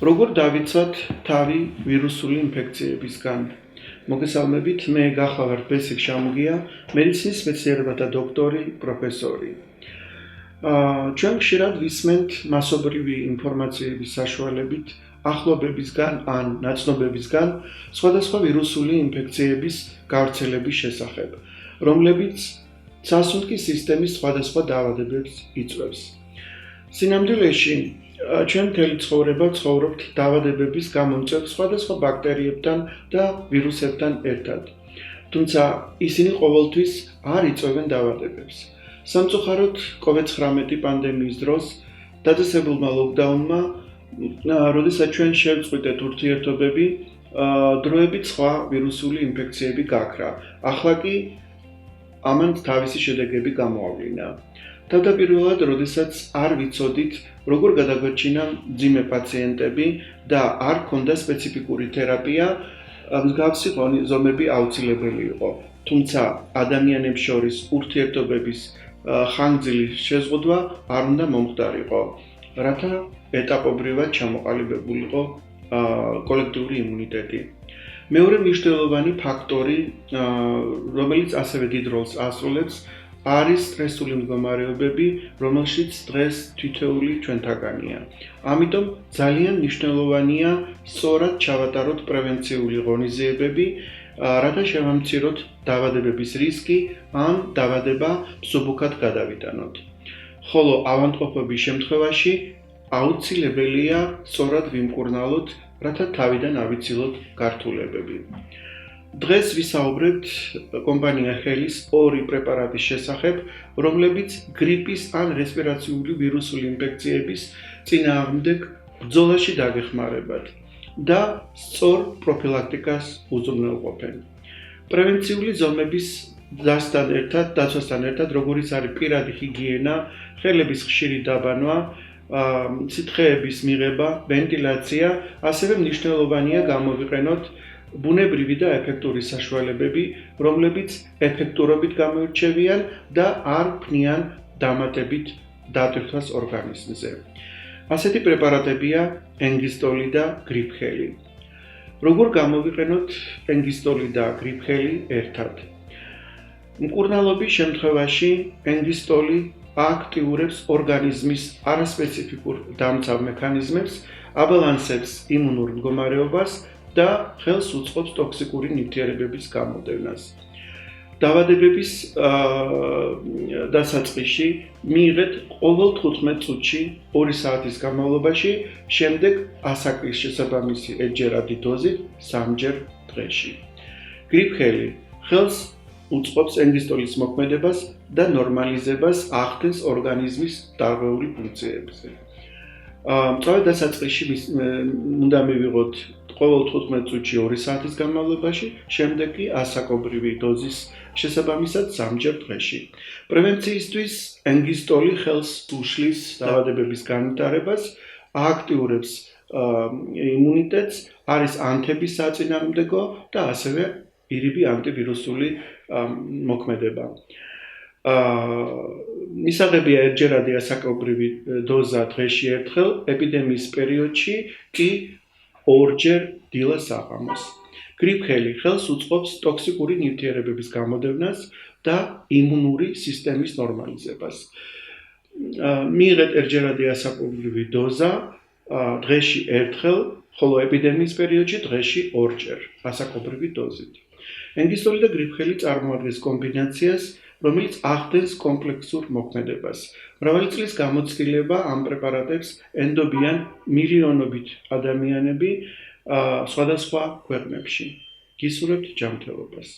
როგორ დავიცვათ თავი ვირუსული ინფექციებისგან? მოგესალმებით, მე გახლავართ ბესიკ შამუგია, მედიცინის მეცნიერებათა დოქტორი, პროფესორი. ჩვენ ხშირად ვისმენთ მასობრივი ინფორმაციების საშუალებით ახლობებისგან ან ნაცნობებისგან სხვადასხვა ვირუსული ინფექციების გავრცელების შესახებ, რომლებიც სასუნთქი სისტემის სხვადასხვა დაავადებებს იწვევს. სინამდვილეში ჩვენ მთელი ცხოვრება ცხოვრობთ დაავადებების გამომწვევ სხვადასხვა ბაქტერიებთან და ვირუსებთან ერთად. თუმცა ისინი ყოველთვის არ იწვევენ დაავადებებს. სამწუხაროდ, COVID-19 პანდემიის დროს დაწესებულმა ლოკდაუნმა, როდესაც ჩვენ შევწყვიტეთ ურთიერთობები, დროებით სხვა ვირუსული ინფექციები გაქრა. ახლა კი ამან თავისი შედეგები გამოავლინა. თავდაპირველად, როდესაც არ ვიცოდით, როგორ გადაგვეჩინა მძიმე პაციენტები და არ ჰქონდა სპეციფიკური თერაპია, მსგავსი ზომები აუცილებელი იყო. თუმცა ადამიანებს შორის ურთიერთობების ხანგრძლივი შეზღუდვა არ უნდა მომხდარიყო, რათა ეტაპობრივად ჩამოყალიბებულიყო კოლექტიური იმუნიტეტი. მეორე მნიშვნელოვანი ფაქტორი, რომელიც ასევე დიდ როლს ასრულებს, არის სტრესული მდგომარეობები, რომელშიც დღეს თითოეული ჩვენთაგანია. ამიტომ ძალიან მნიშვნელოვანია სწორად ჩავატაროთ პრევენციული ღონისძიებები, რათა შევამციროთ დაავადებების რისკი ან დაავადება მსუბუქად გადავიტანოთ. ხოლო ავადმყოფობის შემთხვევაში აუცილებელია სწორად ვიმკურნალოთ, რათა თავიდან ავიცილოთ გართულებები. დღეს ვისაუბრებთ კომპანია ხელის ორი პრეპარატის შესახებ, რომლებიც გრიპის ან რესპირაციული ვირუსული ინფექციების წინააღმდეგ ბრძოლაში დაგეხმარებათ და სწორ პროფილაქტიკას უზრუნველყოფენ. პრევენციული ზომების დაცვასთან ერთად, როგორიც არის პირადი ჰიგიენა, ხელების ხშირი დაბანვა, სითხეების მიღება, ვენტილაცია, ასევე მნიშვნელოვანია გამოვიყენოთ ბუნებრივი და ეფექტური საშუალებები, რომლებიც ეფექტურობით გამოირჩევიან და არ ქმნიან დამატებით დატვირთვას ორგანიზმზე. ასეთი პრეპარატებია ენგისტოლი და გრიპხელი. როგორ გამოვიყენოთ ენგისტოლი და გრიპხელი ერთად? მკურნალობის შემთხვევაში ენგისტოლი აქტიურებს ორგანიზმის არასპეციფიკურ დამცავ მექანიზმებს, აბალანსებს იმუნურ მდგომარეობას და ხელს უწყობს ტოქსიკური ნივთიერებების გამოდევნას. დაავადებების დასაწყისში მიიღეთ ყოველ 15 წუთში 2 საათის განმავლობაში, შემდეგ ასაკის შესაბამისი ერთჯერადი დოზით 3-ჯერ დღეში. გრიპხელი ხელს უწყობს ენგისტოლის მოქმედებას და ნორმალიზებას ახდენს ორგანიზმის დარღვეული ფუნქციებზე. მწვავე დასაწყისში უნდა მივიღოთ ყოველ 15 წუთში 2 საათის განმავლობაში, შემდეგ კი ასაკობრივი დოზის შესაბამისად 3-ჯერ დღეში. პრევენციისთვის ენგისტოლი ხელს უშლის დაავადებების განვითარებას, აქტიურებს იმუნიტეტს, არის ანთების საწინააღმდეგო და ასევე ირიბი ანტივირუსული მოქმედება. მისაღებია ერთჯერადი ასაკობრივი დოზა დღეში ერთხელ, ეპიდემიის პერიოდში კი 2-ჯერ დილა საღამოს. გრიპხელი ხელს უწყობს ტოქსიკური ნივთიერებების გამოდევნას და იმუნური სისტემის ნორმალიზებას. მიიღეთ ერთჯერადი ასაკობრივი დოზა დღეში ერთხელ, ხოლო ეპიდემიის პერიოდში დღეში 2-ჯერ ასაკობრივი დოზით. ენგისტოლი და გრიპხელი წარმოადგენს კომბინაციას, რომელიც ახდენს კომპლექსურ მოქმედებას. მრავალი წლის გამოცდილება ამ პრეპარატებს ენდობიან მილიონობით ადამიანები სხვადასხვა ქვეყნებში. გისურვებთ ჯანმრთელობას.